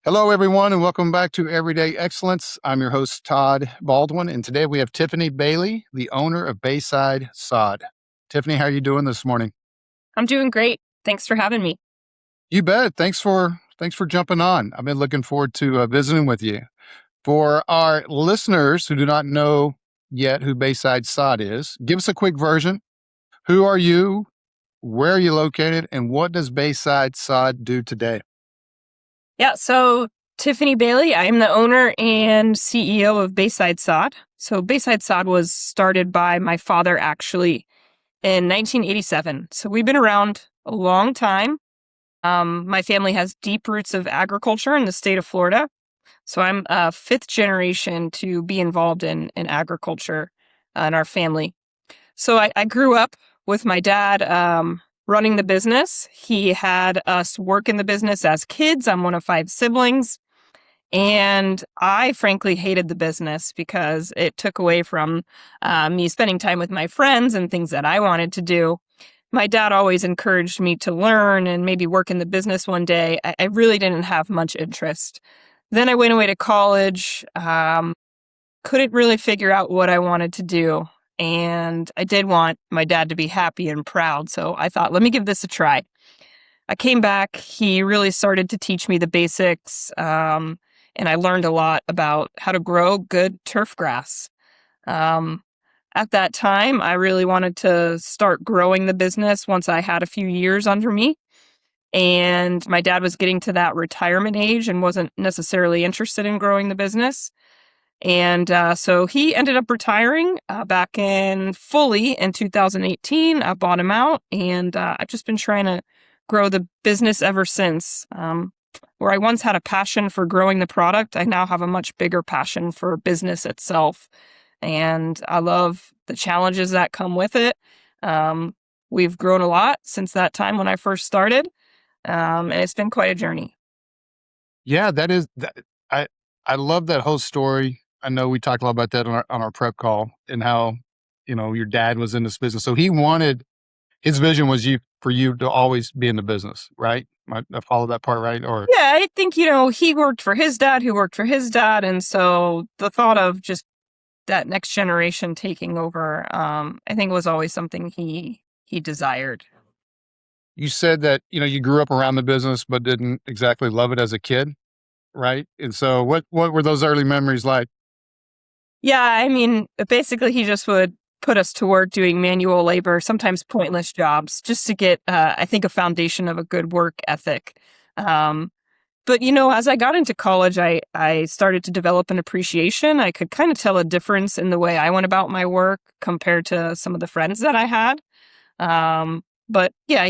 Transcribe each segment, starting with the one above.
Hello, everyone, and welcome back to Everyday Excellence. I'm your host, Todd Baldwin, and today we have Tiffany Bailey, the owner of Bayside Sod. Tiffany, how are you doing this morning? I'm doing great. Thanks for having me. You bet. Thanks for jumping on. I've been looking forward to visiting with you. For our listeners who do not know yet who Bayside Sod is, give us a quick version. Who are you? Where are you located? And what does Bayside Sod do today? Yeah, so Tiffany Bailey, I am the owner and CEO of Bayside Sod. So Bayside Sod was started by my father actually in 1987. So we've been around a long time. My family has deep roots of agriculture in the state of Florida. So I'm a fifth generation to be involved in agriculture in our family. So I grew up with my dad running the business. He had us work in the business as kids. I'm one of five siblings. And I frankly hated the business because it took away from me spending time with my friends and things that I wanted to do. My dad always encouraged me to learn and maybe work in the business one day. I really didn't have much interest. Then I went away to college, couldn't really figure out what I wanted to do. And I did want my dad to be happy and proud. So I thought, let me give this a try. I came back. He really started to teach me the basics. And I learned a lot about how to grow good turf grass. At that time, I really wanted to start growing the business once I had a few years under me. And my dad was getting to that retirement age and wasn't necessarily interested in growing the business. And so he ended up retiring back in 2018. I bought him out, and I've just been trying to grow the business ever since. Where I once had a passion for growing the product, I now have a much bigger passion for business itself. And I love the challenges that come with it. We've grown a lot since that time when I first started, and it's been quite a journey. Yeah, that is that. I love that whole story. I know we talked a lot about that on our prep call and how your dad was in this business, so he wanted his vision was for you to always be in the business, right? I follow that part right? Or Yeah, I think, he worked for his dad, who worked for his dad. And so the thought of just that next generation taking over, I think was always something he desired. you said that you grew up around the business but didn't exactly love it as a kid, right? And so what were those early memories like? Yeah, I mean, basically he just would put us to work doing manual labor, sometimes pointless jobs, just to get, I think, a foundation of a good work ethic. Um, But, as I got into college, I started to develop an appreciation. I could kind of tell a difference in the way I went about my work compared to some of the friends that I had. But yeah,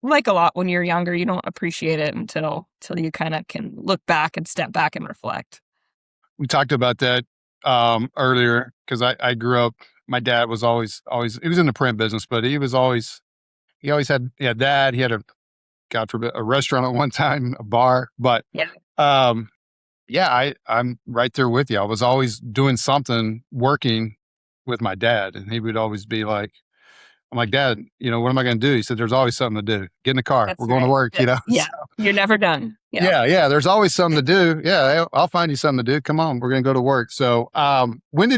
like a lot when you're younger, you don't appreciate it until you kind of can look back and step back and reflect. We talked about that earlier because I grew up. My dad was always he was in the print business, but he always had dad. He had a God forbid a restaurant at one time, a bar, but Yeah. um, yeah, I'm right there with you. I was always doing something, working with my dad, and he would always be like, "I'm like, Dad, what am I going to do?" He said, "There's always something to do. Get in the car. We're That's going to right. work." Yeah. You're never done. Yeah. Yeah. There's always something to do. Yeah, I'll find you something to do. Come on, we're going to go to work. So, when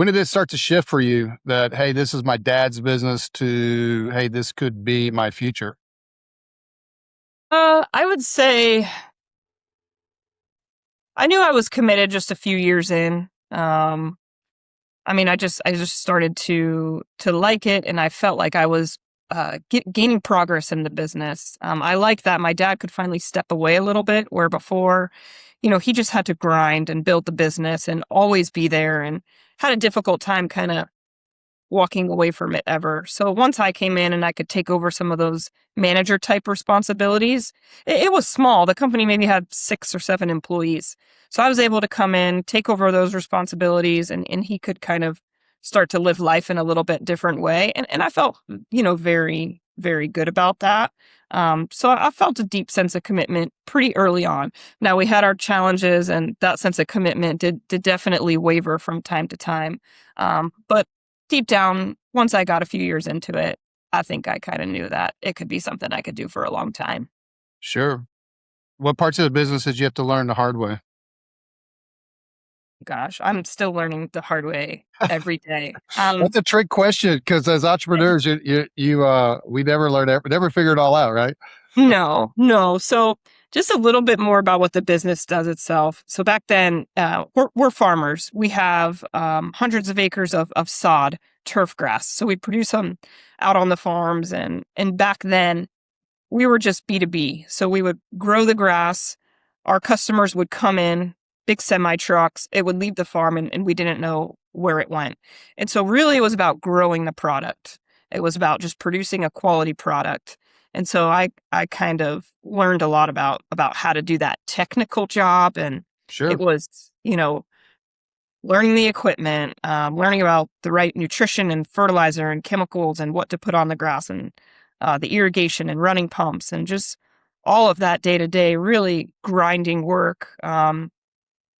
did it start to shift for you that, hey, this is my dad's business to, hey, this could be my future? I would say I knew I was committed just a few years in. I mean, I just started to like it, and I felt like I was gaining progress in the business. I like that my dad could finally step away a little bit, where before, he just had to grind and build the business and always be there, and had a difficult time kind of walking away from it ever. So once I came in and I could take over some of those manager type responsibilities, it was small. The company maybe had 6 or 7 employees. So I was able to come in, take over those responsibilities, and he could kind of start to live life in a little bit different way. And I felt, very, very good about that. So I felt a deep sense of commitment pretty early on. Now we had our challenges, and that sense of commitment did definitely waver from time to time. But deep down, once I got a few years into it, I think I kind of knew that it could be something I could do for a long time. Sure. What parts of the business did you have to learn the hard way? Gosh, I'm still learning the hard way every day. That's a trick question because as entrepreneurs, we never learn, never figure it all out, right? No, no. So just a little bit more about what the business does itself. So back then, we're farmers. We have hundreds of acres of sod, turf grass. So we produce them out on the farms. And back then, we were just B2B. So we would grow the grass. Our customers would come in, big semi trucks. It would leave the farm and we didn't know where it went. And so really it was about growing the product. It was about just producing a quality product. And so I kind of learned a lot about how to do that technical job. And it Sure. was, learning the equipment, learning about the right nutrition and fertilizer and chemicals and what to put on the grass and the irrigation and running pumps and just all of that day to day, really grinding work. And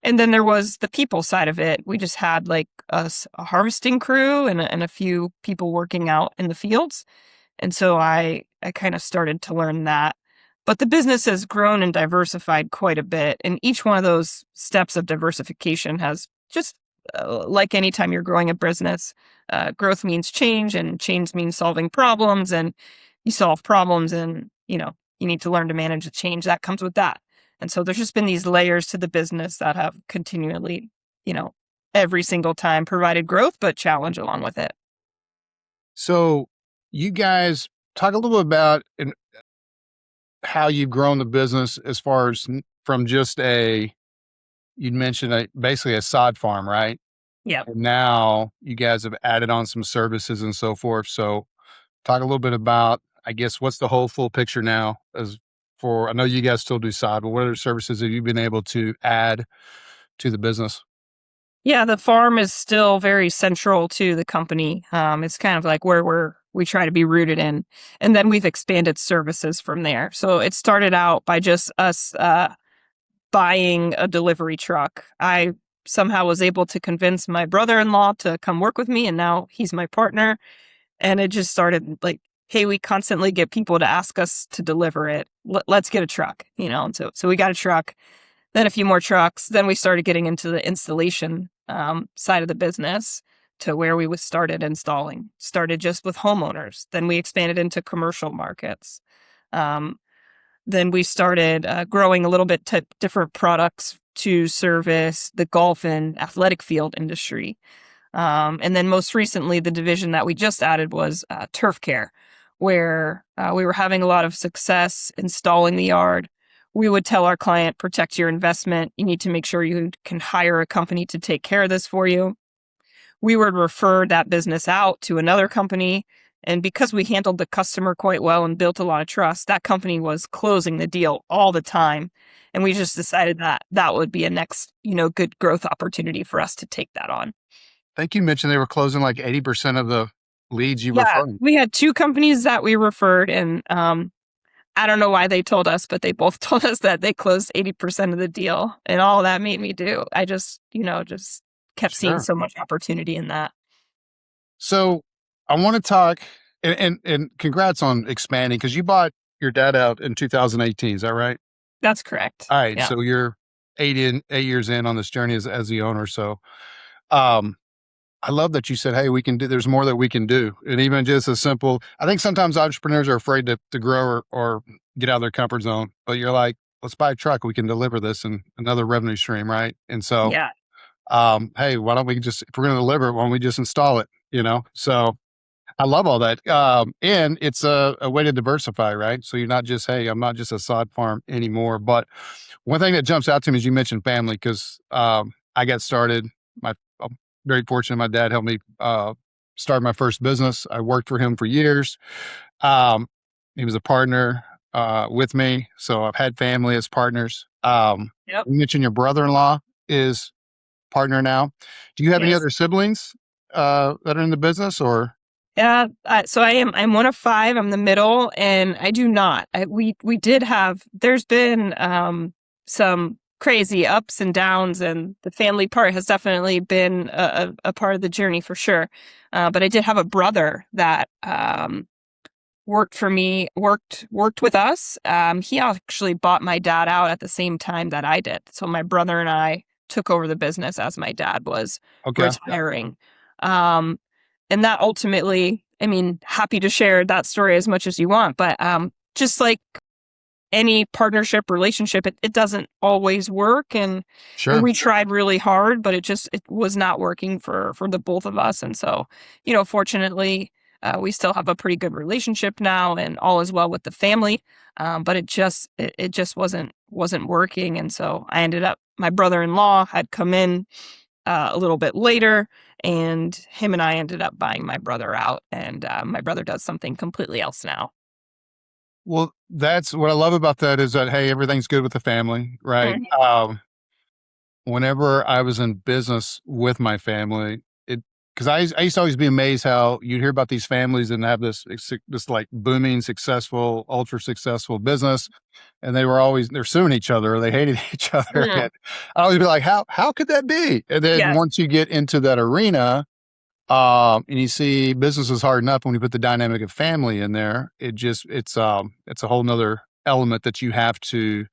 then there was the people side of it. We just had like a harvesting crew and a few people working out in the fields. And so I kind of started to learn that. But the business has grown and diversified quite a bit. And each one of those steps of diversification has just like anytime you're growing a business, growth means change and change means solving problems. And you solve problems and, you need to learn to manage the change that comes with that. And so there's just been these layers to the business that have continually, every single time provided growth, but challenge along with it. So you guys talk a little bit about how you've grown the business as far as from just you'd mentioned basically a sod farm, right? Yeah. And now you guys have added on some services and so forth. So talk a little bit about, I guess, what's the whole full picture now I know you guys still do sod, but what other services have you been able to add to the business? Yeah, the farm is still very central to the company. It's kind of like where we try to be rooted in, and then we've expanded services from there. So it started out by just us buying a delivery truck. I somehow was able to convince my brother-in-law to come work with me, and now he's my partner. And it just started like, hey, we constantly get people to ask us to deliver it. Let's get a truck, And so we got a truck, then a few more trucks. Then we started getting into the installation side of the business to where we started installing. Started just with homeowners. Then we expanded into commercial markets. Then we started growing a little bit to different products to service the golf and athletic field industry. And then most recently, the division that we just added was turf care, where we were having a lot of success installing the yard. We would tell our client, protect your investment. You need to make sure you can hire a company to take care of this for you. We would refer that business out to another company. And because we handled the customer quite well and built a lot of trust, that company was closing the deal all the time. And we just decided that that would be a next, good growth opportunity for us to take that on. I think you mentioned they were closing like 80% of the leads you Yeah, referred. we had two companies that we referred, and I don't know why they told us, but they both told us that they closed 80% of the deal. And all that made me do, I just, just kept seeing Sure. so much opportunity in that. So I want to talk and congrats on expanding because you bought your dad out in 2018. Is that right? That's correct. All right. Yeah. So you're 8 years in on this journey as the owner. So, um, I love that you said, "Hey, we can do. There's more that we can do," and even just as simple. I think sometimes entrepreneurs are afraid to grow or get out of their comfort zone. But you're like, "Let's buy a truck. We can deliver this and another revenue stream, right?" And so, Yeah. hey, why don't we just if we're going to deliver it, why don't we just install it? So I love all that, and it's a way to diversify, right? So you're not just, "Hey, I'm not just a sod farm anymore." But one thing that jumps out to me is you mentioned family because I got started. I'm very fortunate. My dad helped me start my first business. I worked for him for years. Um, he was a partner with me, so I've had family as partners. Yep. You mentioned your brother-in-law is partner now. Do you have any Yes. other siblings that are in the business, or? Yeah. So I'm one of five. I'm the middle, and I do not. We did have. There's been some crazy ups and downs, and the family part has definitely been a part of the journey for sure. But I did have a brother that worked for me, worked with us. He actually bought my dad out at the same time that I did. So my brother and I took over the business as my dad was Okay. retiring. Um, and that ultimately, I mean, happy to share that story as much as you want, but just like any partnership relationship, it doesn't always work. And Sure. we tried really hard, but it was not working for the both of us. And so, fortunately, we still have a pretty good relationship now, and all is well with the family. But it just wasn't working. And so I ended up, my brother-in-law had come in a little bit later, and him and I ended up buying my brother out. And my brother does something completely else now. Well, that's what I love about that is that, hey, everything's good with the family, right? Mhm. Whenever I was in business with my family, because I used to always be amazed how you'd hear about these families and have this like booming, successful, ultra successful business, and they're suing each other, or they hated each other, Mm. and I always be like, how could that be? And then Yeah, once you get into that arena, and you see business is hard enough when you put the dynamic of family in there, it's a whole nother element that you have to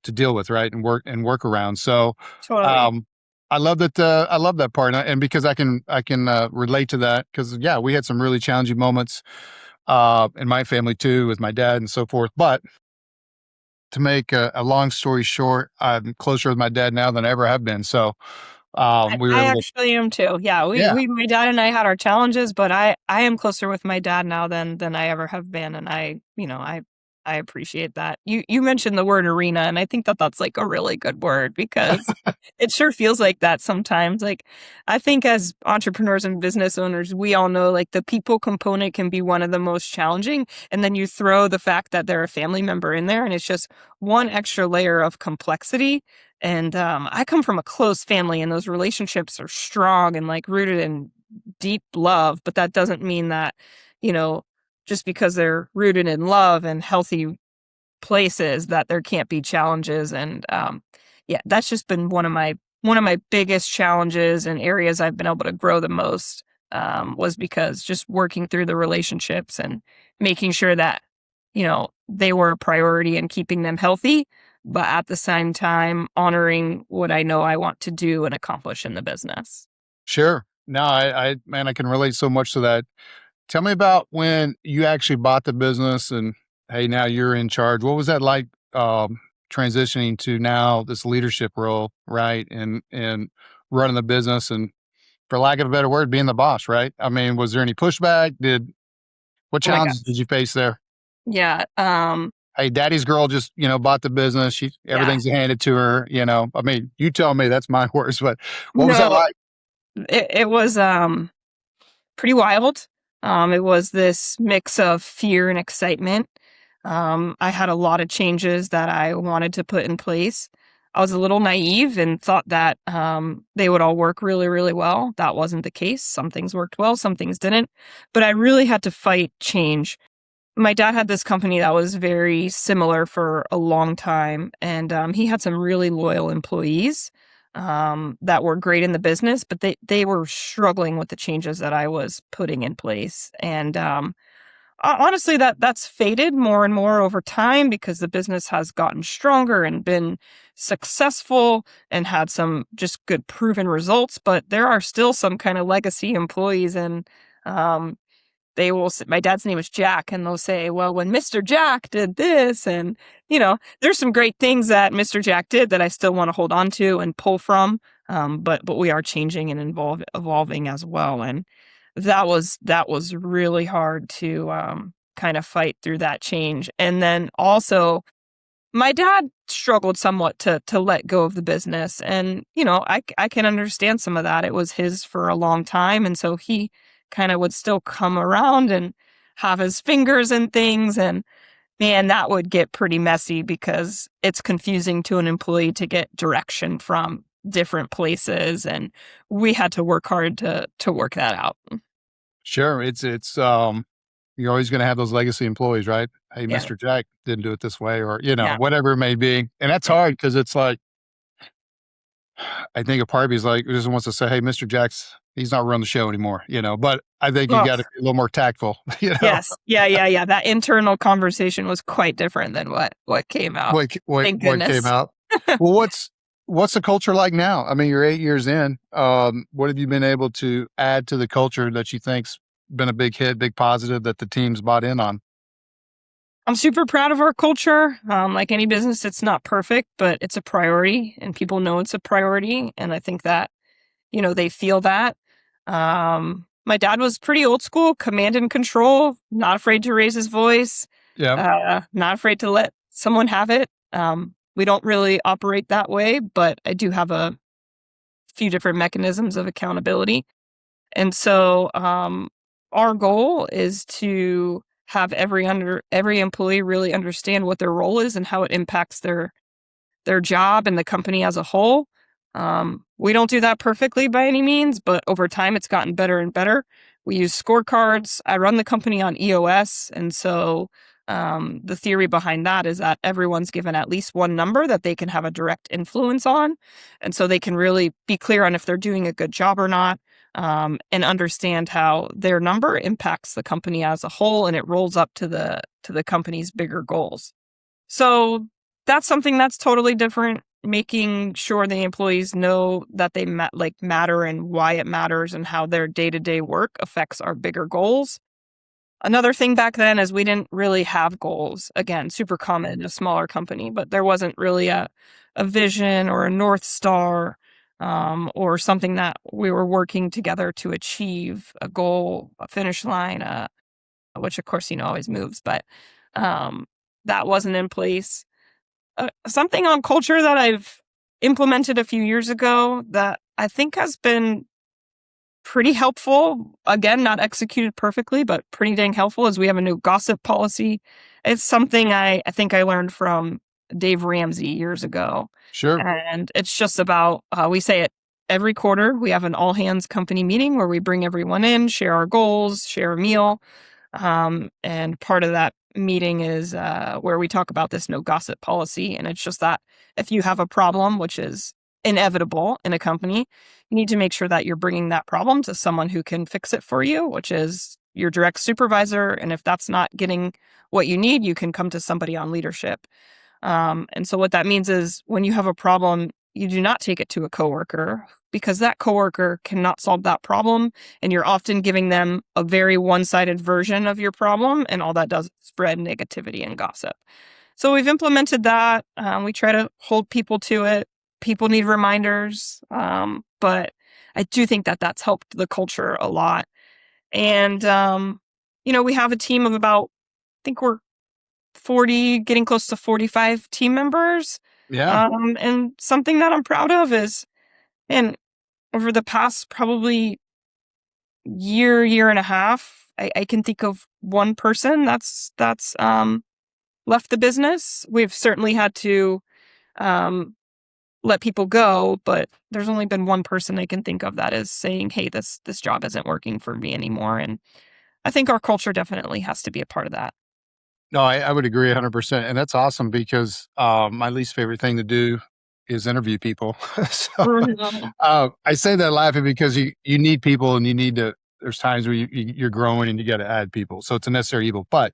deal with, right? And work around. So, totally. um, I love that part. And because I can relate to that because yeah, we had some really challenging moments, in my family too, with my dad and so forth. But to make a long story short, I'm closer with my dad now than I ever have been. So, we were I able to, actually am too. Yeah, yeah, my dad and I had our challenges, but I am closer with my dad now than I ever have been, and I appreciate that. You mentioned the word arena, and I think that that's like a really good word because it sure feels like that sometimes. Like I think as entrepreneurs and business owners, we all know like the people component can be one of the most challenging, and then you throw the fact that they're a family member in there, and it's just one extra layer of complexity. And I come from a close family, and those relationships are strong and like rooted in deep love. But that doesn't mean that, you know, just because they're rooted in love and healthy places, that there can't be challenges. And yeah, that's just been one of my biggest challenges and areas I've been able to grow the most, was because just working through the relationships and making sure that they were a priority and keeping them healthy, but at the same time honoring what I know I want to do and accomplish in the business. sure. No, man, I can relate so much to that. Tell me about when you actually bought the business and hey, now you're in charge. What was that like, transitioning to now this leadership role, right? And running the business and for lack of a better word, being the boss, right? I mean, was there any pushback? What Oh my challenges did gosh. you face there? Yeah. Hey, daddy's girl just, bought the business. Yeah. Everything's handed to her. I mean, you tell me that's my words, but what was that No, like? it was pretty wild. It was this mix of fear and excitement. I had a lot of changes that I wanted to put in place. I was a little naive and thought that they would all work really, really well. That wasn't the case. Some things worked well, some things didn't. But I really had to fight change. My dad had this company that was very similar for a long time, and he had some really loyal employees that were great in the business, but they were struggling with the changes that I was putting in place. And honestly, that's faded more and more over time because the business has gotten stronger and been successful and had some just good proven results. But there are still some kind of legacy employees, and um, my dad's name is Jack, and they'll say, well, when Mr. Jack did this, and there's some great things that Mr. Jack did that I still want to hold on to and pull from. But we are changing and evolving as well. And that was really hard to kind of fight through that change. And then also my dad struggled somewhat to let go of the business, and I can understand some of that. It was his for a long time, and so he kind of would still come around and have his fingers in things. And man, that would get pretty messy because it's confusing to an employee to get direction from different places, and we had to work hard to work that out. Sure. You're always going to have those legacy employees, right? Hey, Yeah, Mr. Jack didn't do it this way, or, yeah, whatever it may be. And that's yeah, hard because it's like, I think a part of me is like, just wants to say, hey, Mr. Jack's he's not running the show anymore, but I think you Oh, got to be a little more tactful, yes. Yeah. That internal conversation was quite different than what came out. Thank what came goodness. out. Well, what's the culture like now? I mean, you're 8 years in. What have you been able to add to the culture that you think's been a big hit, big positive that the team's bought in on? I'm super proud of our culture. Like any business, it's not perfect, but it's a priority and people know it's a priority. And I think that, they feel that. My dad was pretty old school, command and control, not afraid to raise his voice, Yeah. not afraid to let someone have it. We don't really operate that way, but I do have a few different mechanisms of accountability. And so our goal is to have every employee really understand what their role is and how it impacts their job and the company as a whole. We don't do that perfectly by any means, but over time it's gotten better and better. We use scorecards. I run the company on EOS, and so the theory behind that is that everyone's given at least one number that they can have a direct influence on, and so they can really be clear on if they're doing a good job or not, and understand how their number impacts the company as a whole, and it rolls up to the company's bigger goals. So that's something that's totally different. Making sure the employees know that they matter and why it matters and how their day-to-day work affects our bigger goals. Another thing back then is we didn't really have goals. Again, super common in a smaller company, but there wasn't really a vision or a North Star, or something that we were working together to achieve, a goal, a finish line, which of course, always moves, but that wasn't in place. Something on culture that I've implemented a few years ago that I think has been pretty helpful. Again, not executed perfectly, but pretty dang helpful, is we have a new gossip policy. It's something I think I learned from Dave Ramsey years ago. Sure. And it's just about, we say it every quarter. We have an all hands company meeting where we bring everyone in, share our goals, share a meal. And part of that meeting is where we talk about this no gossip policy. And it's just that if you have a problem, which is inevitable in a company, you need to make sure that you're bringing that problem to someone who can fix it for you, which is your direct supervisor. And if that's not getting what you need, you can come to somebody on leadership. And so what that means is when you have a problem, you do not take it to a coworker, because that coworker cannot solve that problem. And you're often giving them a very one-sided version of your problem. And all that does is spread negativity and gossip. So we've implemented that. We try to hold people to it. People need reminders. But I do think that that's helped the culture a lot. And, we have a team of about, I think we're 40, getting close to 45 team members. Yeah. And something that I'm proud of is, and over the past probably year and a half, I can think of one person that's left the business. We've certainly had to let people go, but there's only been one person I can think of that is saying, hey, this job isn't working for me anymore. And I think our culture definitely has to be a part of that. No, I would agree 100%. And that's awesome because my least favorite thing to do is interview people. So I say that laughing because you need people and there's times where you're growing and you got to add people. So it's a necessary evil, but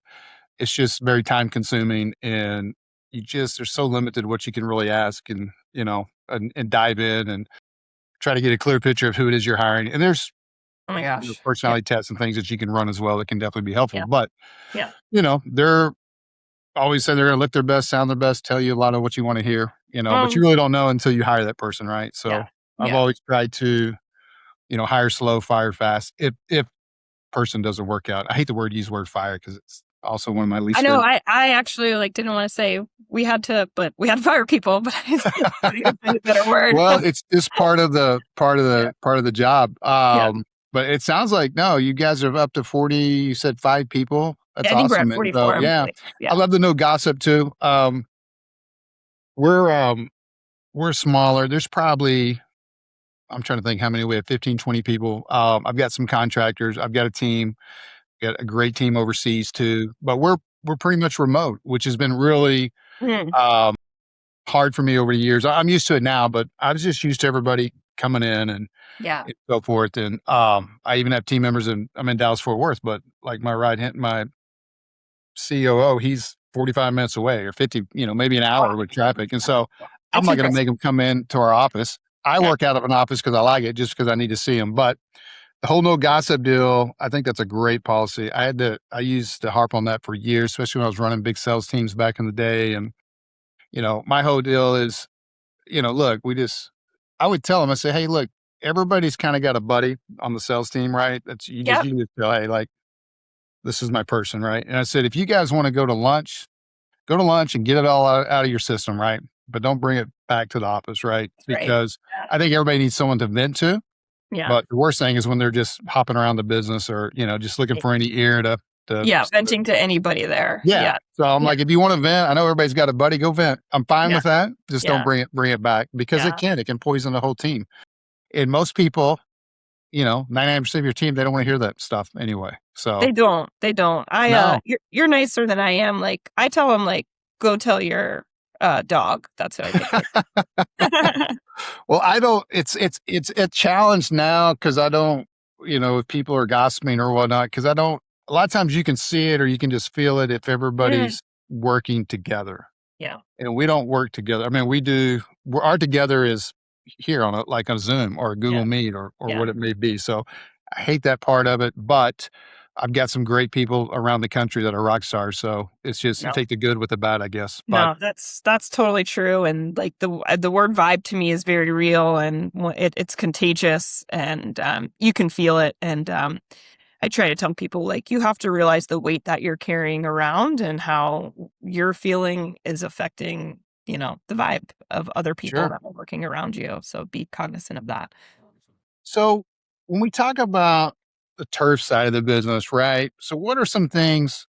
it's just very time consuming and there's so limited what you can really ask and, and dive in and try to get a clear picture of who it is you're hiring. And there's Oh my gosh. personality tests and things that you can run as well that can definitely be helpful. Yeah. But, Yeah. they're always say they're going to look their best, sound their best, tell you a lot of what you want to hear, but you really don't know until you hire that person, right? So I've always tried to, hire slow, fire fast. If person doesn't work out, I hate use word fire because it's also one of my least. I know. I actually didn't want to say we had to fire people, but I think a better word. Well, it's just part of the job. But it sounds like no, you guys are up to 40. You said 5 people. That's I think awesome. we're at 44. Yeah, I love the no gossip too. We're smaller. There's probably, I'm trying to think how many we have, 15, 20 people. I've got some contractors. I've got a team, got a great team overseas too, but we're pretty much remote, which has been really hard for me over the years. I'm used to it now, but I was just used to everybody coming in and Yeah. so forth. And I even have team members I'm in Dallas Fort Worth, but like my COO, he's 45 minutes away or 50, maybe an Wow. hour with traffic. And so I'm That's not going to impressive. make him come in to our office. I Yeah. work out of an office because I like it, just because I need to see him. But the whole no gossip deal, I think that's a great policy. I used to harp on that for years, especially when I was running big sales teams back in the day. And, my whole deal is, look, I would tell them, I say, hey, look, everybody's kind of got a buddy on the sales team, right? Yep. You just go, hey, like, this is my person, right? And I said, if you guys want to go to lunch and get it all out of your system, right? But don't bring it back to the office, right? That's right. Because I think everybody needs someone to vent to. Yeah. But the worst thing is when they're just hopping around the business or, just looking for any ear to Yeah. Venting to anybody there. yeah. Yeah. So I'm Yeah. like, if you want to vent, I know everybody's got a buddy, go vent. I'm fine Yeah. with that. Just don't Yeah. bring it back because Yeah. it can poison the whole team. And most people, 99% of your team, they don't want to hear that stuff anyway. So They don't. They don't. no. You're nicer than I am. Like, I tell them, like, go tell your dog. That's what I think. Well, I don't. It's a challenge now because I don't. If people are gossiping or whatnot, because I don't. A lot of times you can see it or you can just feel it if Mm, everybody's working together, yeah. and we don't work together. I mean, we do. Our together is here on like a Zoom or a Yeah. Google Meet or Yeah. what it may be. So I hate that part of it, but I've got some great people around the country that are rock stars. So it's just you No. take the good with the bad, I guess. But No, that's totally true. And like the word vibe to me is very real, and it's contagious, and you can feel it. And I try to tell people, like, you have to realize the weight that you're carrying around and how your feeling is affecting, the vibe of other people sure. that are working around you. So be cognizant of that. So when we talk about the turf side of the business, right? So what are some things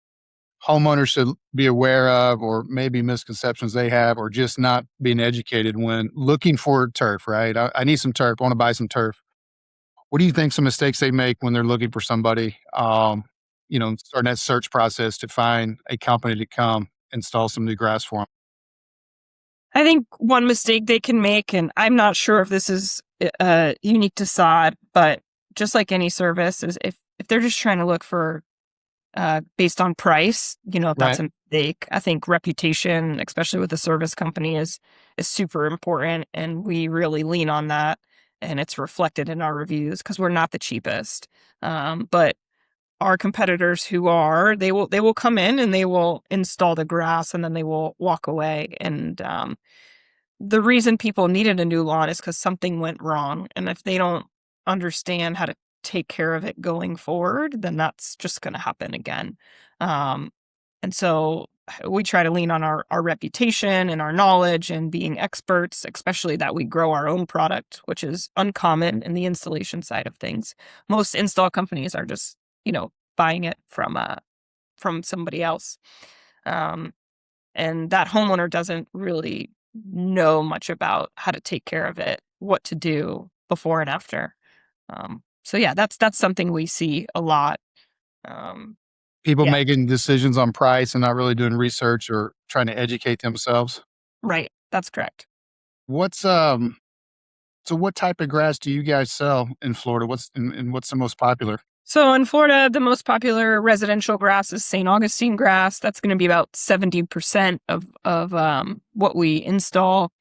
homeowners should be aware of, or maybe misconceptions they have, or just not being educated when looking for turf, right? I need some turf. I want to buy some turf. What do you think some mistakes they make when they're looking for somebody, starting that search process to find a company to come install some new grass for them? I think one mistake they can make, and I'm not sure if this is unique to Sod, but just like any service, is if they're just trying to look for based on price, that's Right. a mistake. I think reputation, especially with a service company, is super important, and we really lean on that, and it's reflected in our reviews because we're not the cheapest. But our competitors who are, they will come in and they will install the grass and then they will walk away. And the reason people needed a new lawn is because something went wrong, and if they don't understand how to take care of it going forward, then that's just going to happen again. Um, and so we try to lean on our reputation and our knowledge and being experts, especially that we grow our own product, which is uncommon in the installation side of things. Most install companies are just, buying it from somebody else. Um, and that homeowner doesn't really know much about how to take care of it, what to do before and after. So yeah, that's something we see a lot. Um, People yeah, making decisions on price and not really doing research or trying to educate themselves. right. That's correct. What's So what type of grass do you guys sell in Florida? What's the most popular? So in Florida, the most popular residential grass is St. Augustine grass. That's going to be about 70% of what we install.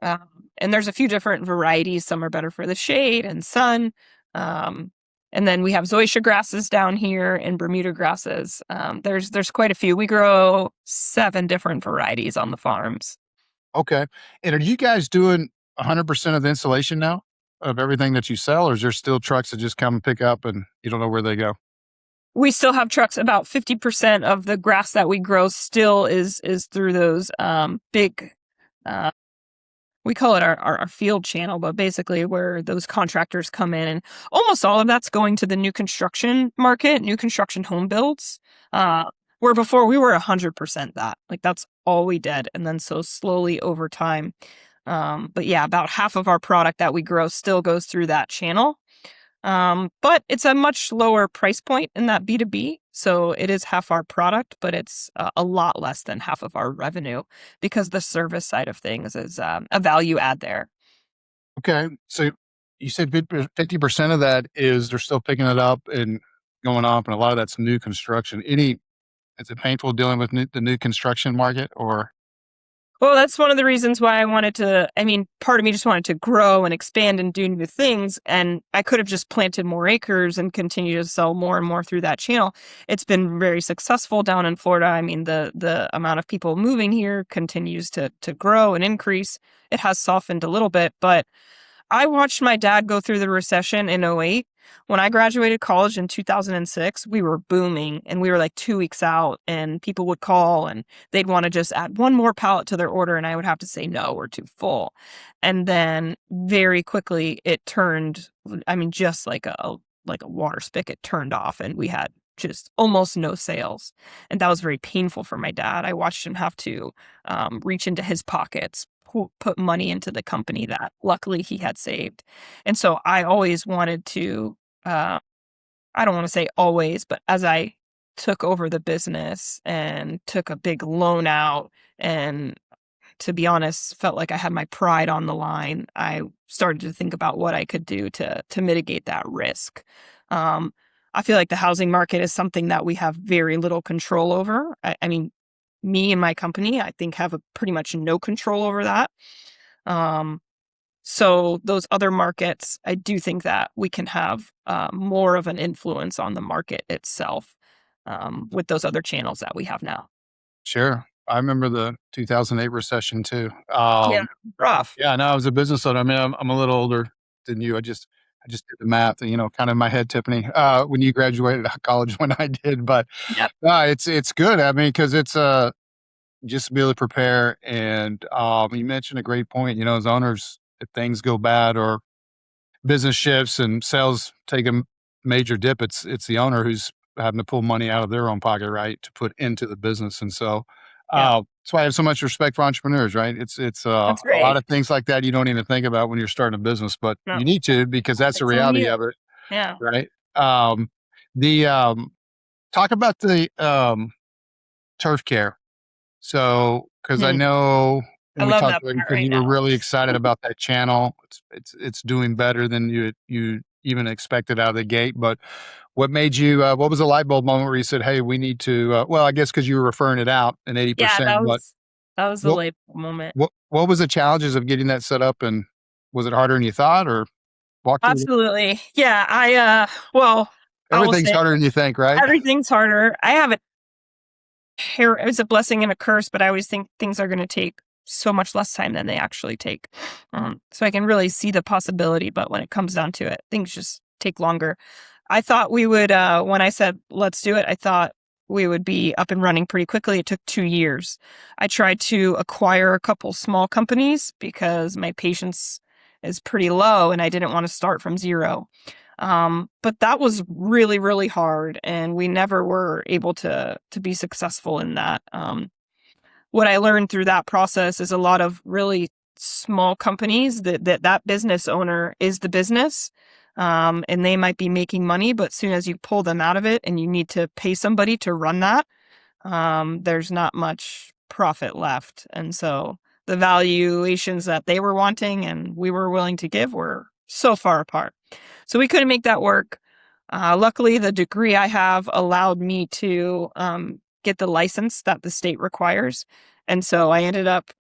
Um, and there's a few different varieties. Some are better for the shade and sun. Um, and then we have Zoysia grasses down here and Bermuda grasses. There's quite a few. We grow 7 different varieties on the farms. Okay. And are you guys doing 100% of the installation now of everything that you sell, or is there still trucks that just come and pick up and you don't know where they go? We still have trucks. About 50% of the grass that we grow still is through those big. We call it our field channel, but basically where those contractors come in, and almost all of that's going to the new construction market, new construction home builds. Where before we were 100% that, like, that's all we did, and then so slowly over time. But yeah, about half of our product that we grow still goes through that channel. But it's a much lower price point in that B2B. So it is half our product, but it's a lot less than half of our revenue because the service side of things is a value add there. Okay. So you said 50% of that is they're still picking it up and going up, and a lot of that's new construction. Is it painful dealing with the new construction market or? Well, that's one of the reasons why I wanted to. I mean, part of me just wanted to grow and expand and do new things. And I could have just planted more acres and continue to sell more and more through that channel. It's been very successful down in Florida. I mean, the amount of people moving here continues to grow and increase. It has softened a little bit, but I watched my dad go through the recession in '08. When I graduated college in 2006, we were booming and we were like 2 weeks out and people would call and they'd want to just add one more pallet to their order. And I would have to say, no, we're too full. And then very quickly it turned, I mean, just like a water spigot turned off and we had just almost no sales. And that was very painful for my dad. I watched him have to reach into his pockets, put money into the company that luckily he had saved. And so I always wanted to, I don't want to say always, but as I took over the business and took a big loan out and to be honest, felt like I had my pride on the line, I started to think about what I could do to mitigate that risk. I feel like the housing market is something that we have very little control over. I mean, me and my company, I think, have pretty much no control over that. So those other markets, I do think that we can have more of an influence on the market itself with those other channels that we have now. Sure. I remember the 2008 recession too. Yeah, rough. Yeah, no, I was a business owner. I mean, I'm a little older than you. I just did the math, kind of in my head, Tiffany, when you graduated out of college when I did. But Yep. it's good. I mean, because it's just to be able to prepare. And you mentioned a great point. As owners, if things go bad or business shifts and sales take a major dip, it's the owner who's having to pull money out of their own pocket, right, to put into the business. And so Yeah, that's why I have so much respect for entrepreneurs, right? It's that's a lot great. of things like that you don't even think about when you're starting a business, but No, you need to because that's the it's on reality you. of it, Yeah. right? The talk about the turf care. So, because I Hmm. know I when we love talked that about, part because right you were now. really excited about that channel, it's doing better than you even expected out of the gate. But what made you? What was the light bulb moment where you said, "Hey, we need to"? Well, I guess because you were referring it out in eighty Yeah, percent. But that was the what light bulb moment. what was the challenges of getting that set up, and was it harder than you thought, or walk through? Absolutely. Yeah, well, I will Everything's say harder than you think, right? everything's harder. I have it here. It's a blessing and a curse, but I always think things are going to take so much less time than they actually take. So I can really see the possibility, but when it comes down to it, things just take longer. I thought we would, when I said, let's do it, I thought we would be up and running pretty quickly. It took 2 years. I tried to acquire a couple small companies because my patience is pretty low and I didn't want to start from zero. But that was really, really hard, and we never were able to be successful in that. What I learned through that process is a lot of really small companies that business owner is the business. And they might be making money, but as soon as you pull them out of it and you need to pay somebody to run that, there's not much profit left. And so the valuations that they were wanting and we were willing to give were so far apart. So we couldn't make that work. Luckily, the degree I have allowed me to get the license that the state requires. And so I ended up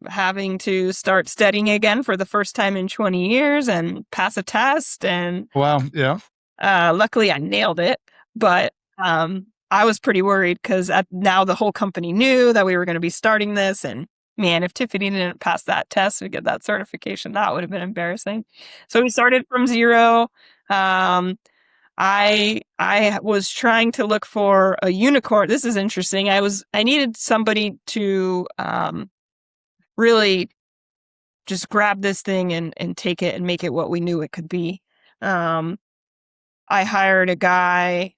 having to start studying again for the first time in 20 years and pass a test. And Wow. Yeah. luckily, I nailed it. But I was pretty worried because now the whole company knew that we were going to be starting this. And man, if Tiffany didn't pass that test to get that certification, that would have been embarrassing. So we started from zero. Um, I was trying to look for a unicorn. This is interesting. I needed somebody to really just grab this thing and take it and make it what we knew it could be. I hired a guy.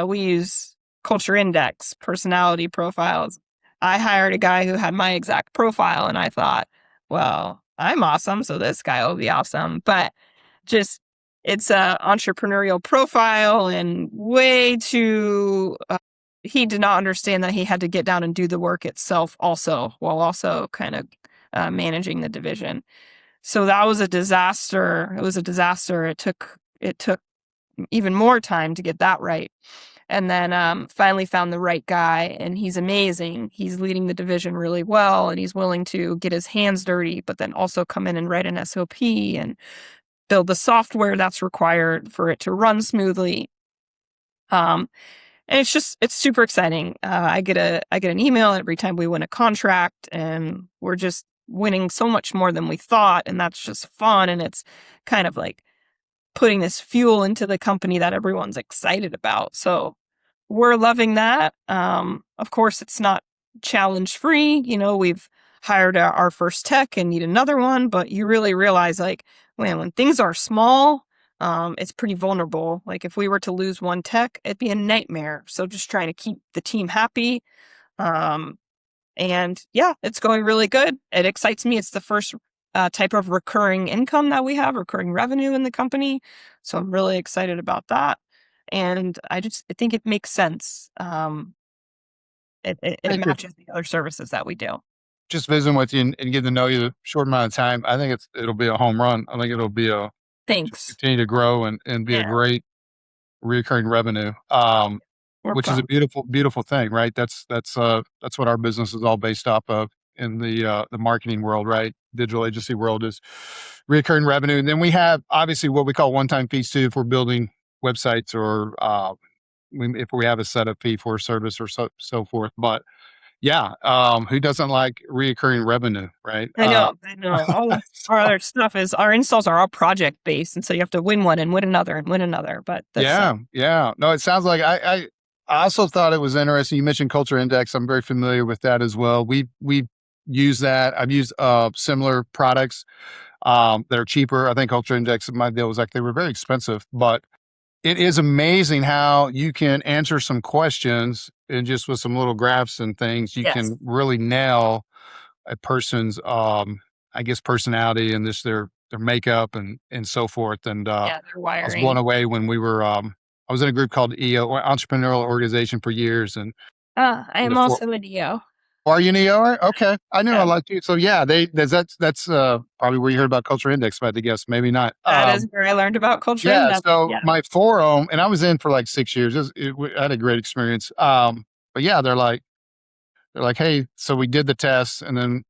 We use Culture Index, personality profiles. I hired a guy who had my exact profile, and I thought, well, I'm awesome, so this guy will be awesome. But just it's a entrepreneurial profile and way too. He did not understand that he had to get down and do the work itself, also while also kind of managing the division. So that was a disaster. It was a disaster. It took even more time to get that right. And then finally found the right guy, and he's amazing. He's leading the division really well, and he's willing to get his hands dirty, but then also come in and write an SOP and build the software that's required for it to run smoothly. And it's super exciting. I get an email every time we win a contract, and we're just winning so much more than we thought, and that's just fun. And it's kind of like putting this fuel into the company that everyone's excited about. So we're loving that. Of course, it's not challenge free. We've hired our first tech and need another one, but you really realize, like, man, when things are small, it's pretty vulnerable. Like, if we were to lose one tech, it'd be a nightmare. So just trying to keep the team happy. And yeah, it's going really good. It excites me. It's the first type of recurring income that we have, recurring revenue in the company. So I'm really excited about that. And I think it makes sense. It Thank you. matches the other services that we do. Just visiting with you and getting to know you a short amount of time. I think it'll be a home run. I think it'll be just Thanks. continue to grow and be a Yeah. great recurring revenue. We're Which is a proud. beautiful, beautiful thing, right? That's what our business is all based off of in the marketing world, right? Digital agency world is recurring revenue. And then we have obviously what we call one-time fees too, if we're building websites or if we have a set up fee for a service or so forth. But yeah, who doesn't like recurring revenue, right? I know. Our So, other stuff is our installs are all project based, and so you have to win one and win another and win another. But that's yeah, yeah. No, it sounds like I also thought it was interesting. You mentioned Culture Index. I'm very familiar with that as well. We use that. I've used similar products that are cheaper. I think Culture Index, my deal was like they were very expensive, but it is amazing how you can answer some questions and just with some little graphs and things, you yes, can really nail a person's I guess personality and just their makeup and so forth. And yeah, they're I was blown wiring. away when we were I was in a group called EO, or Entrepreneurial Organization, for years, and I the am four. also a DO. Are you an EO? Okay, I knew I Yeah, liked you. So yeah, that's probably where you heard about Culture Index. If I had to guess, maybe not. that is where I learned about culture Yeah. index. So Yeah, my forum, and I was in for like 6 years. I had a great experience. But yeah, they're like, hey, so we did the test, and then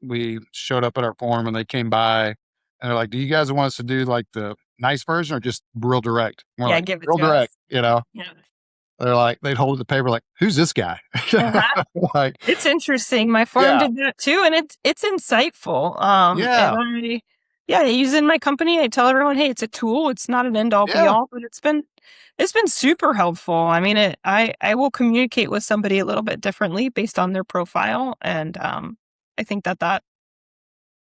we showed up at our forum, and they came by, and they're like, do you guys want us to do like the nice version or just real direct? And we're yeah, like, give it real to us. direct, you know. Yeah. They're like, they'd hold the paper like, who's this guy? Uh-huh. Like, It's interesting. My farm yeah, did that too, and it's insightful. yeah, I use it in my company. I tell everyone, hey, it's a tool. It's not an end all be yeah. all, but it's been super helpful. I mean, I will communicate with somebody a little bit differently based on their profile, and I think that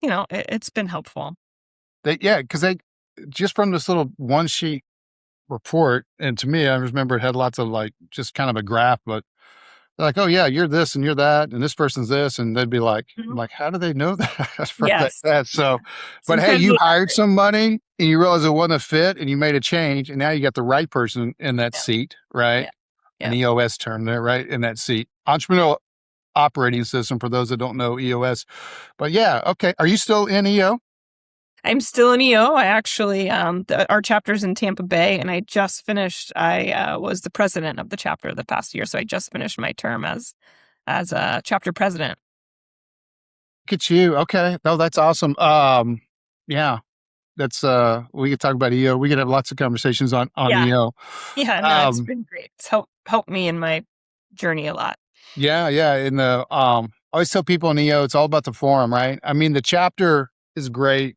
it's been helpful. Yeah, because they just from this little one sheet report, and to me, I remember it had lots of like just kind of a graph, but they're like, oh yeah, you're this and you're that, and this person's this, and they'd be like, I'm Mhm. like, how do they know that from that Yes, test? So, it's but hey, you incredibly hired accurate. somebody and you realize it wasn't a fit, and you made a change, and now you got the right person in that Yeah, seat, right? yeah, An yeah. EOS term there, right? In that seat, entrepreneurial operating system for those that don't know EOS. But yeah, okay. Are you still in EO? I'm still an EO. I actually, our chapter's in Tampa Bay, and I just finished. I was the president of the chapter the past year, so I just finished my term as a chapter president. Look at you. Okay. No, that's awesome. Yeah, that's we could talk about EO. We could have lots of conversations on Yeah, EO. yeah, no, it's Um, been great. It's helped me in my journey a lot, yeah, yeah. In the I always tell people in EO, it's all about the forum, right? I mean, the chapter is great.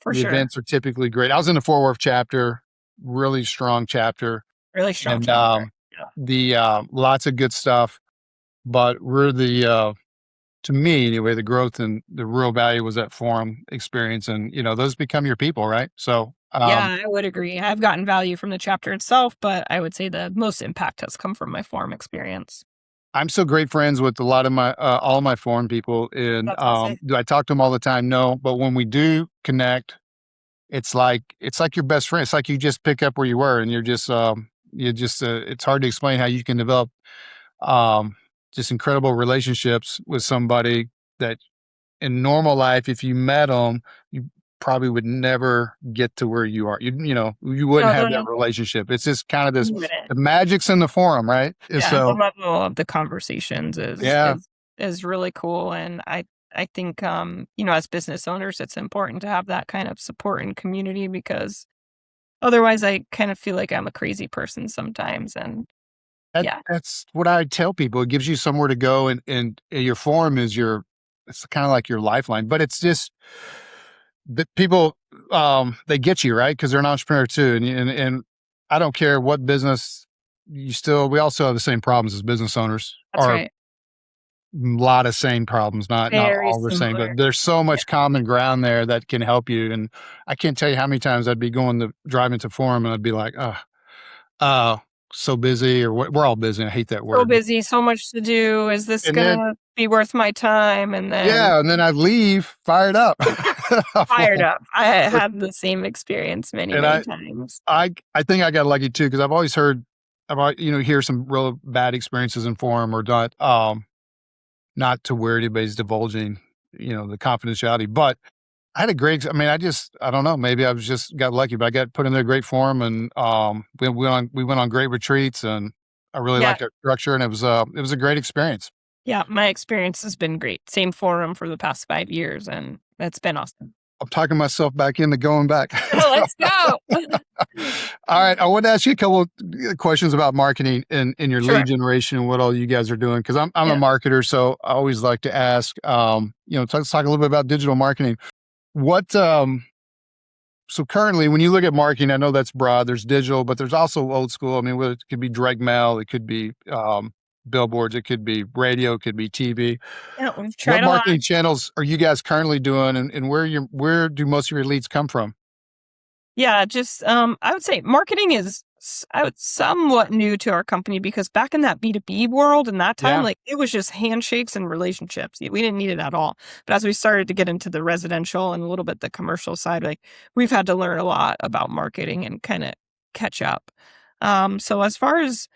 for The sure. events are typically great. I was in the Fort Worth chapter, really strong chapter, Really strong and chapter. Yeah, the lots of good stuff. But we're to me anyway, the growth and the real value was that forum experience, and those become your people, right? So yeah, I would agree. I've gotten value from the chapter itself, but I would say the most impact has come from my farm experience. I'm still great friends with a lot of my all of my foreign people, and That's awesome. do I talk to them all the time? No, but when we do connect, it's like your best friend. It's like you just pick up where you were, and you just it's hard to explain how you can develop um, just incredible relationships with somebody that in normal life, if you met them, you probably would never get to where you are. You wouldn't No, have that relationship. It's just kind of this, you wouldn't. the magic's in the forum, right? And Yeah, the so, level of the conversations is yeah, is is really cool, and I think, as business owners, it's important to have that kind of support and community because otherwise I kind of feel like I'm a crazy person sometimes, and yeah, that's what I tell people. It gives you somewhere to go, and your forum is it's kind of like your lifeline, but it's just that people, they get you, right? Because they're an entrepreneur too. And I don't care what business we also have the same problems as business owners, that's or a right. lot of same problems, not Very all the same, similar. but there's so Yeah, much common ground there that can help you. And I can't tell you how many times I'd be driving to forum and I'd be like, uh, so busy, or we're all busy. I hate that so word. busy, so much to do. Is this And then, gonna be worth my time? And then yeah, and then I'd leave fired up. fired up. I But- had the same experience many, and many times. I think I got lucky too, because I've always heard about, hear some real bad experiences in forum, or not to where anybody's divulging, the confidentiality. But I had a great, I mean, I don't know, maybe I was just got lucky, but I got put in a great forum, and we went on great retreats, and I really Yeah. liked our structure, and it was a great experience. Yeah, my experience has been great. Same forum for the past 5 years, and it's been awesome. I'm talking myself back into going back. Let's go. All right. I want to ask you a couple questions about marketing in your Sure. lead generation and what all you guys are doing. Because I'm a Yeah. marketer, so I always like to ask, let's talk a little bit about digital marketing. What So currently, when you look at marketing, I know that's broad. There's digital, but there's also old school. I mean, whether it could be direct mail, it could be billboards, it could be radio, it could be TV. Yeah, we've What tried a lot. marketing channels are you guys currently doing, and where do most of your leads come from? Yeah, just, I would say marketing is somewhat new to our company because back in that B2B world and that time, Yeah, like, it was just handshakes and relationships. We didn't need it at all. But as we started to get into the residential and a little bit the commercial side, like, we've had to learn a lot about marketing and kinda catch up. So as far as,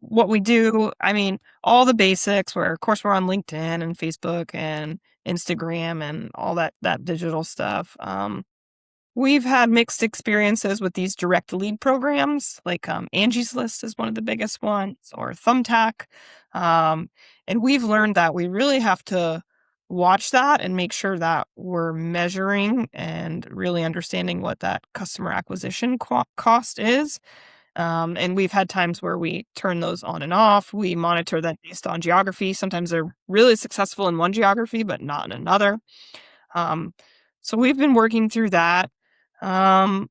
what we do, I mean, all the basics where, of course, we're on LinkedIn and Facebook and Instagram and all that digital stuff. We've had mixed experiences with these direct lead programs, like Angie's List is one of the biggest ones, or Thumbtack. Um, and we've learned that we really have to watch that and make sure that we're measuring and really understanding what that customer acquisition cost is. And we've had times where we turn those on and off. We monitor that based on geography. Sometimes they're really successful in one geography, but not in another. Um, so we've been working through that.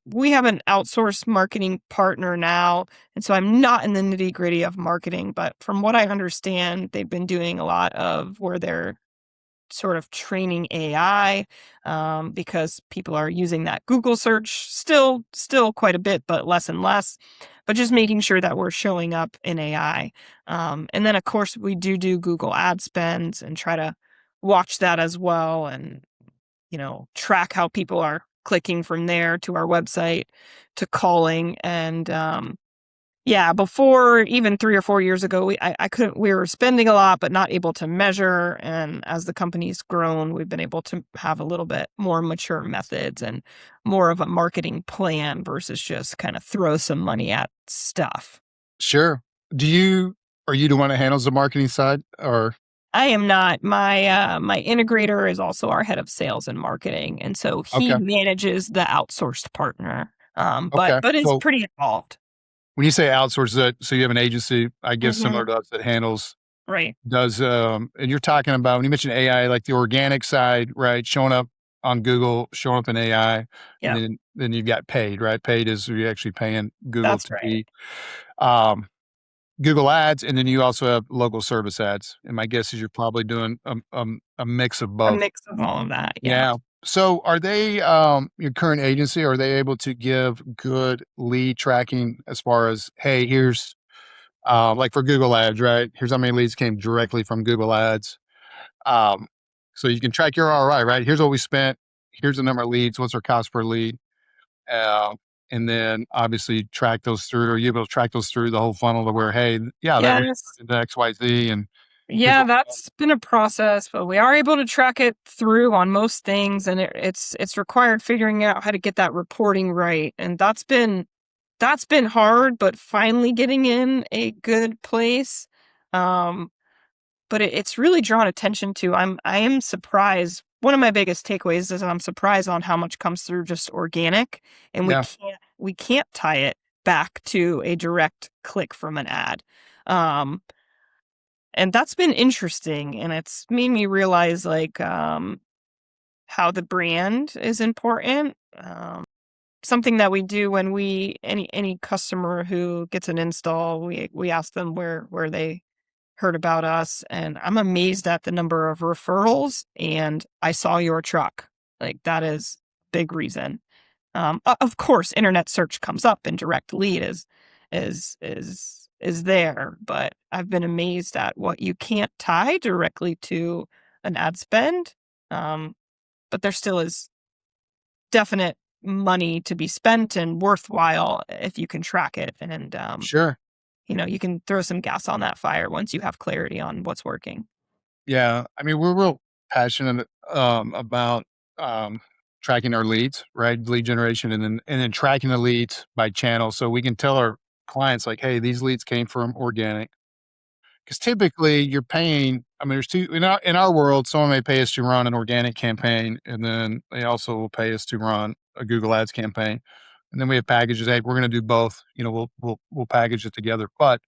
We have an outsourced marketing partner now, and so I'm not in the nitty-gritty of marketing, but from what I understand, they've been doing a lot of where they're sort of training AI, because people are using that Google search still quite a bit, but less and less. But just making sure that we're showing up in AI, and then of course we do Google ad spends and try to watch that as well, and track how people are clicking from there to our website to calling. And yeah, before even 3 or 4 years ago, I couldn't, we were spending a lot, but not able to measure. And as the company's grown, we've been able to have a little bit more mature methods and more of a marketing plan versus just kind of throw some money at stuff. sure. Are you the one that handles the marketing side, or I am not. My integrator is also our head of sales and marketing, and so he okay, manages the outsourced partner. okay? But is So pretty involved. when you say outsource, that so you have an agency, I guess Hmm. similar to us, that handles Right. does and you're talking about, when you mentioned AI, like the organic side, right? Showing up on Google, showing up in AI, and Yeah, then you've got paid, right? Paid is you're actually paying Google that's to right. be um, Google ads, and then you also have local service ads. And my guess is you're probably doing a mix of A both. mix of all of that. Yeah. Yeah. So are they your current agency? Are they able to give good lead tracking as far as, hey, here's like for Google ads, right? Here's how many leads came directly from Google ads. Um, so you can track your ROI, right? Here's what we spent. Here's the number of leads. What's our cost per lead? Uh, and then obviously track those through. Are you able to track those through the whole funnel to where, hey, yeah, that Yes. resulted in X, Y, Z, and Yeah, that's been a process, but we are able to track it through on most things, and it's required figuring out how to get that reporting right, and that's been hard, but finally getting in a good place. Um, but it's really drawn attention to. I am surprised. One of my biggest takeaways is I'm surprised on how much comes through just organic, and Yeah, we can't tie it back to a direct click from an ad. Um, and that's been interesting, and it's made me realize how the brand is important. Something that we do when any customer who gets an install, we ask them where they heard about us, and I'm amazed at the number of referrals and I saw your truck. Like, that is big reason. Of course, internet search comes up and direct lead is there, but I've been amazed at what you can't tie directly to an ad spend. Um, but there still is definite money to be spent and worthwhile if you can track it. And, sure. you can throw some gas on that fire once you have clarity on what's working. Yeah, I mean, we're real passionate about um, tracking our leads, right? Lead generation, and then tracking the leads by channel, so we can tell our clients like, "Hey, these leads came from organic." Because typically, you're paying. I mean, there's two in our world. Someone may pay us to run an organic campaign, and then they also will pay us to run a Google Ads campaign, and then we have packages. Hey, we're going to do both. We'll package it together. But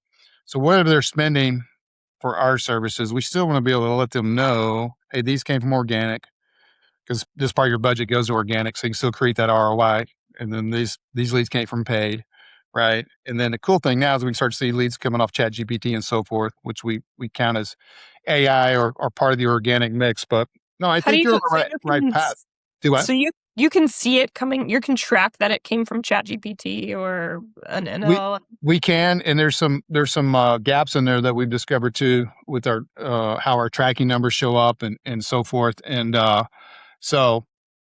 so whatever they're spending for our services, we still want to be able to let them know, hey, these came from organic because this part of your budget goes to organic, so you can still create that ROI. And then these leads came from paid, right? And then the cool thing now is we can start to see leads coming off ChatGPT and so forth, which we count as AI or part of the organic mix. But no, I How do think you you're on the so right right path. Do what? so you can see it coming, you can track that it came from ChatGPT or an We NL. we can, and there's some gaps in there that we've discovered too with our how our tracking numbers show up and so forth. And so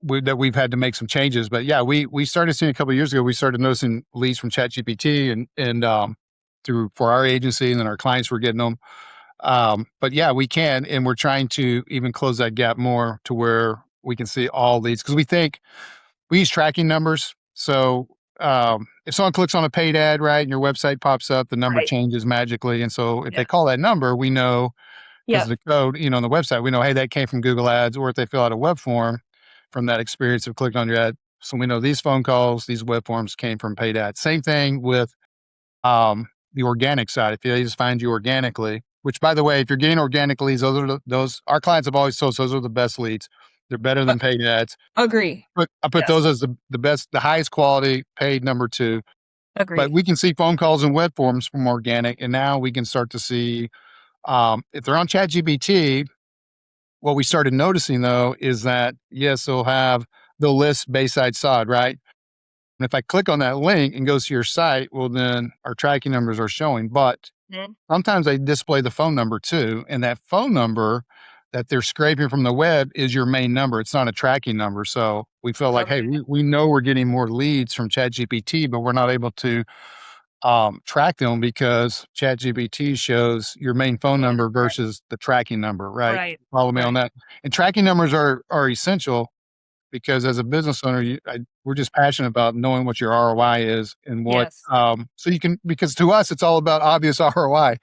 we've had to make some changes. But yeah, we started seeing a couple of years ago. We started noticing leads from ChatGPT and through for our agency, and then our clients were getting them. But yeah, we can, and we're trying to even close that gap more to where we can see all leads because we think we use tracking numbers. So if someone clicks on a paid ad, right, and your website pops up, the number Right. changes magically. And so if Yeah. they call that number, we know because Yeah. of the code, on the website, we know, hey, that came from Google Ads, or if they fill out a web form from that experience of clicking on your ad. So we know these phone calls, these web forms came from paid ads. Same thing with the organic side. If they just find you organically, which by the way, if you're getting organic leads, those our clients have always told us those are the best leads. They're better Uh, than paid ads. Agree. But I put those Yes. as the best, the highest quality paid number two. But Agree. we can see phone calls and web forms from organic, and now we can start to see if they're on ChatGPT. What we started noticing though is that yes, they'll list Bayside Sod, right? And if I click on that link and goes to your site, well then our tracking numbers are showing. But Mhm. sometimes they display the phone number too, and that phone number that they're scraping from the web is your main number. It's not a tracking number. So we feel like, hey, Okay. we know we're getting more leads from ChatGPT, but we're not able to track them because ChatGPT shows your main phone Right. number versus the tracking number, right? Right. Follow me on Right. that. And tracking numbers are essential because as a business owner, we're just passionate about knowing what your ROI is and what, Yes. so you can, because to us, it's all about obvious ROI.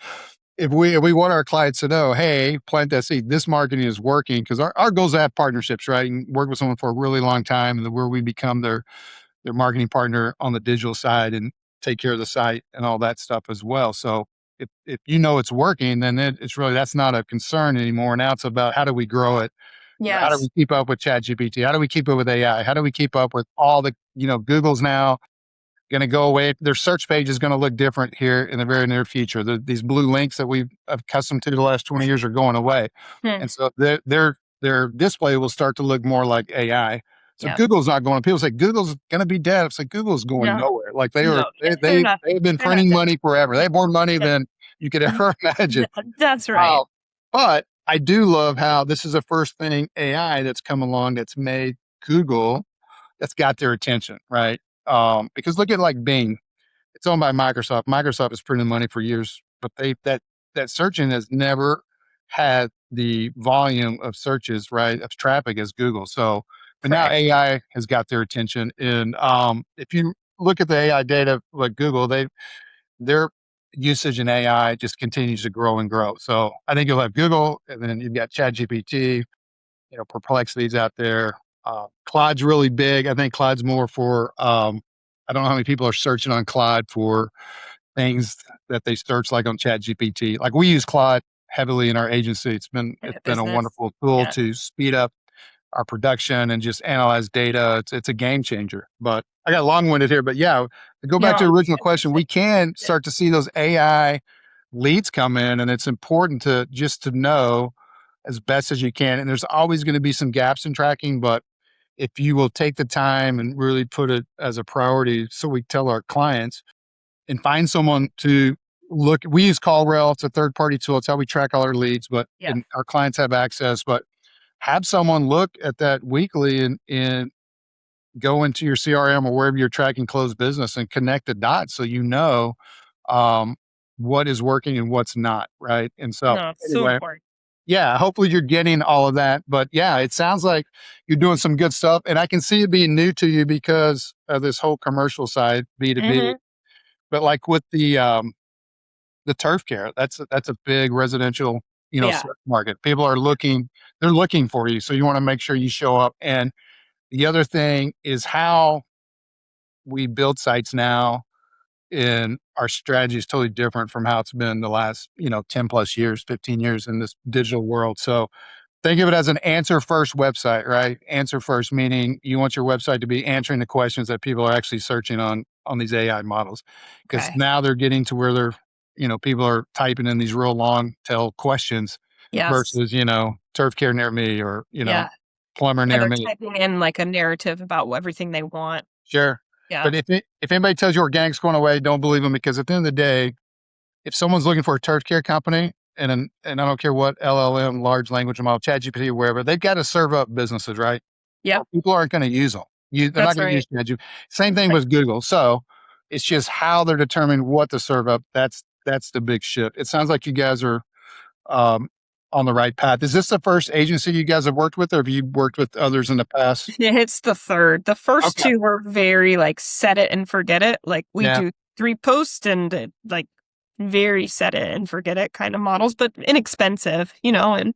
If we want our clients to know, hey, plant that seed, this marketing is working because our goal is to have partnerships, right? And work with someone for a really long time and where we become their marketing partner on the digital side and take care of the site and all that stuff as well. So if you know it's working, then it's really that's not a concern anymore. Now it's about how do we grow it? How do we Yes. keep up with ChatGPT? How do we keep up with AI? How do we keep up with all the Google's now going to go away. Their search page is going to look different here in the very near future. These blue links that we've accustomed to the last 20 years are going away. Hmm. And so their display will start to look more like AI. So Yeah. Google's not going. People say Google's going to be dead. It's like Google's going No. nowhere. Like they No. were, They're not. they've been They're not printing dead. money forever. They have more money Yeah. than you could ever imagine. That's right. Uh, but I do love how this is the first thing AI that's come along that's made Google that's got their attention, right? Because look at like Bing, it's owned by Microsoft. Microsoft has printed money for years, but that search engine has never had the volume of searches, right, of traffic as Google. So, but now Correct. AI has got their attention. And if you look at the AI data, like Google, their usage in AI just continues to grow and grow. So I think you'll have Google, and then you've got ChatGPT, Perplexity's out there. Claude's really big. I think Claude's more for, I don't know how many people are searching on Claude for things that they search like on ChatGPT. Like we use Claude heavily in our agency. It's been a Business. wonderful tool Yeah. to speed up our production and just analyze data. It's a game changer. But I got long winded here. But yeah, to go back No, to the I'm original question, we can yeah. start to see those AI leads come in, and it's important to just to know as best as you can. And there's always going to be some gaps in tracking, but if you will take the time and really put it as a priority, so we tell our clients and find someone to look. We use CallRail; it's a third-party tool. It's how we track all our leads, but Yeah. and our clients have access. But have someone look at that weekly and go into your CRM or wherever you're tracking closed business and connect the dots so um, what is working and what's not, right? And so, No, it's so anyway, important. yeah, hopefully you're getting all of that. But yeah, it sounds like you're doing some good stuff. And I can see it being new to you because of this whole commercial side, B2B. Mhm. But like with the turf care, that's a big residential, Yeah. search market. People are looking, they're looking for you. So you want to make sure you show up. And the other thing is how we build sites now, and our strategy is totally different from how it's been the last, 10 plus years, 15 years in this digital world. So think of it as an answer first website, right? Answer first, meaning you want your website to be answering the questions that people are actually searching on these AI models. Because Okay. now they're getting to where people are typing in these real long tail questions Yes. versus, turf care near me or, Yeah. plumber Yeah, near they're me. typing in, like, a narrative about everything they want. Sure. Yeah. But if anybody tells you organic's going away, don't believe them, because at the end of the day, if someone's looking for a turf care company and I don't care what LLM, large language model, ChatGPT, wherever, they've got to serve up businesses, right? Yep. Well, people aren't going to use them. They're not That's going to use right. ChatGPT. Same thing Right. with Google. So it's just how they're determining what to serve up. That's the big shift. It sounds like you guys are um, on the right path. Is this the first agency you guys have worked with, or have you worked with others in the past? It's the 3rd. The first Okay. 2 were very, like, set it and forget it. Like, we Yeah. do 3 posts and, like, very set it and forget it kind of models, but inexpensive, and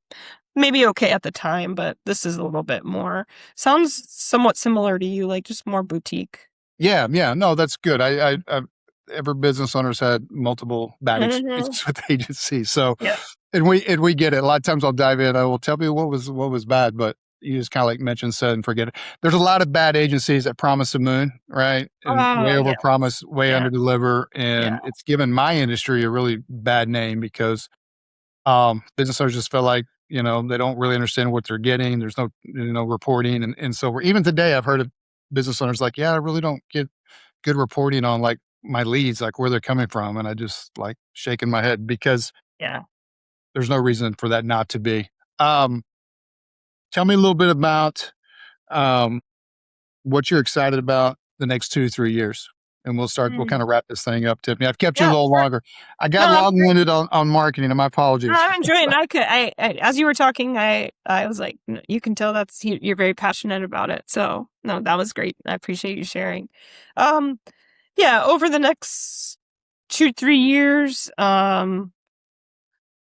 maybe okay at the time, but this is a little bit more sounds somewhat similar to you, like, just more boutique. Yeah, yeah. No, that's good. I've every business owner's had multiple bad Mhm. experiences with agencies. So, Yeah. and we get it. A lot of times I'll dive in. I will tell you what was bad, but you just kind of like mentioned, said, and forget it. There's a lot of bad agencies that promise the moon, right? And way Oh, over yeah. promise, way Yeah. under deliver, Yeah. and it's given my industry a really bad name because business owners just feel like they don't really understand what they're getting. There's no reporting, and so even today I've heard of business owners like, yeah, I really don't get good reporting on like my leads, like where they're coming from. And I just like shaking my head because Yeah. there's no reason for that not to be. Um, Tell me a little bit about um, what you're excited about the next 2 to 3 years. And we'll Mm. kind of wrap this thing up, Tiffany. I've kept you a Yeah, little sure. longer. I No, got I'm long great. winded on marketing, and my No, apologies. I'm enjoying I as you were talking, I was like, You can tell you're very passionate about it." So, no, that was great. I appreciate you sharing. Um, yeah, over the next 2, 3 years,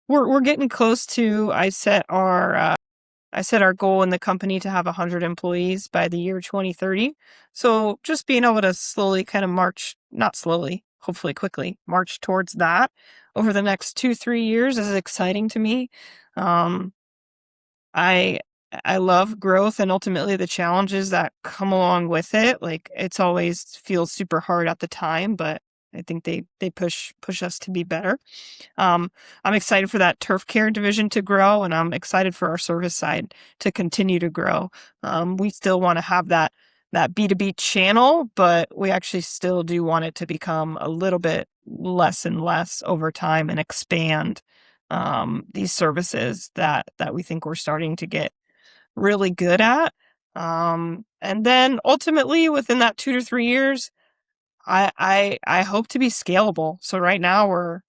we're getting close to I set our goal in the company to have 100 employees by the year 2030. So just being able to slowly kind of not slowly, hopefully quickly, march towards that over the next 2, 3 years is exciting to me. Um, I I love growth and ultimately the challenges that come along with it. Like it's always feels super hard at the time, but I think they push us to be better. I'm excited for that turf care division to grow, and I'm excited for our service side to continue to grow. We still want to have that B2B channel, but we actually still do want it to become a little bit less and less over time and expand these services that we think we're starting to get really good at. And then ultimately, within that 2 to 3 years, I hope to be scalable. So right now we're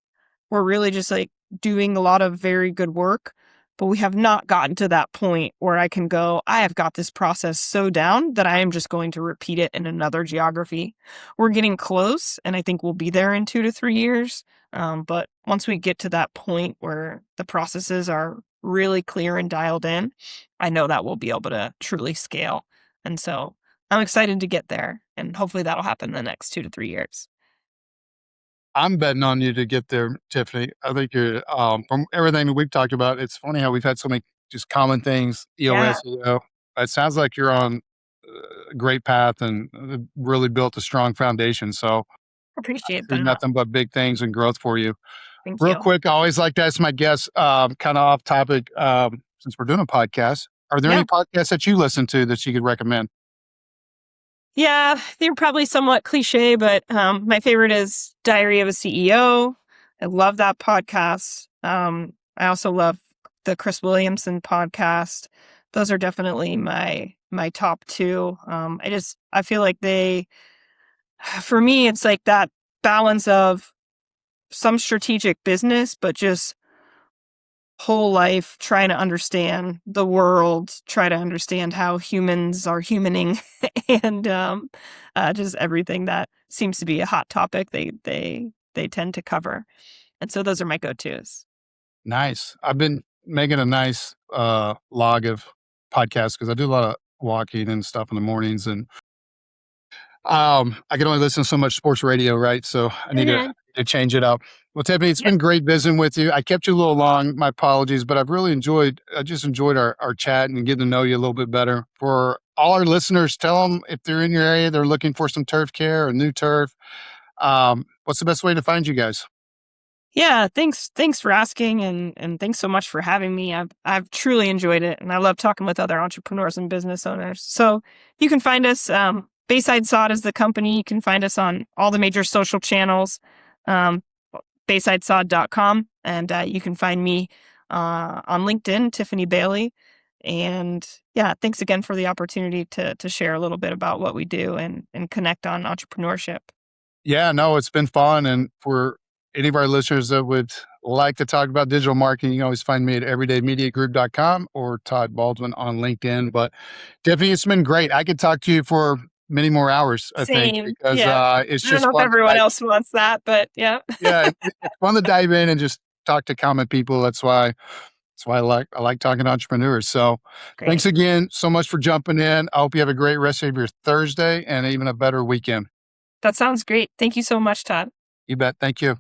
really just like doing a lot of very good work. but we have not gotten to that point where I can go, I have got this process so down that I am just going to repeat it in another geography. We're getting close, and I think we'll be there in 2 to 3 years. But once we get to that point where the processes are really clear and dialed in, I know that we'll be able to truly scale. And so I'm excited to get there, and hopefully that'll happen in the next 2 to 3 years. I'm betting on you to get there, Tiffany. I think you're, from everything that we've talked about, it's funny how we've had so many just common things, Yeah, EOS, EO. It sounds like you're on a great path and really built a strong foundation. So appreciate there's that. nothing but big things and growth for you. Thank Real you. quick, I always like to ask my guests, kind of off topic, since we're doing a podcast, are there Yeah. any podcasts that you listen to that you could recommend? Yeah, they're probably somewhat cliche, but my favorite is Diary of a CEO. I love that podcast. I also love the Chris Williamson podcast. Those are definitely my top two. I feel like for me, it's like that balance of some strategic business, but just whole life trying to understand the world, try to understand how humans are humaning, and just everything that seems to be a hot topic they tend to cover. And so those are my go-tos. Nice. I've been making a nice log of podcasts because I do a lot of walking and stuff in the mornings, and I can only listen to so much sports radio, right? So I need Mhm. to change it up. Well, Tiffany, it's Yeah. been great visiting with you. I kept you a little long. My apologies, but I've really enjoyed. I just enjoyed our chat and getting to know you a little bit better. For all our listeners, tell them if they're in your area, they're looking for some turf care or new turf. What's the best way to find you guys? Yeah, thanks for asking, and thanks so much for having me. I've truly enjoyed it, and I love talking with other entrepreneurs and business owners. So you can find us, Bayside Sod is the company. You can find us on all the major social channels, um, baysidesod.com, and you can find me on LinkedIn, Tiffany Bailey. And yeah, thanks again for the opportunity to share a little bit about what we do and connect on entrepreneurship. Yeah, no, it's been fun. And for any of our listeners that would like to talk about digital marketing, you can always find me at everydaymediagroup.com or Todd Baldwin on LinkedIn. But Tiffany, it's been great. I could talk to you for many more hours, I think, Same. because Yeah. it's I don't just know if fun to everyone dive. else wants that, but yeah. Yeah, it's fun to dive in and just talk to common people. That's why I like talking to entrepreneurs. So thanks Great. again so much for jumping in. I hope you have a great rest of your Thursday and even a better weekend. That sounds great. Thank you so much, Todd. You bet. Thank you.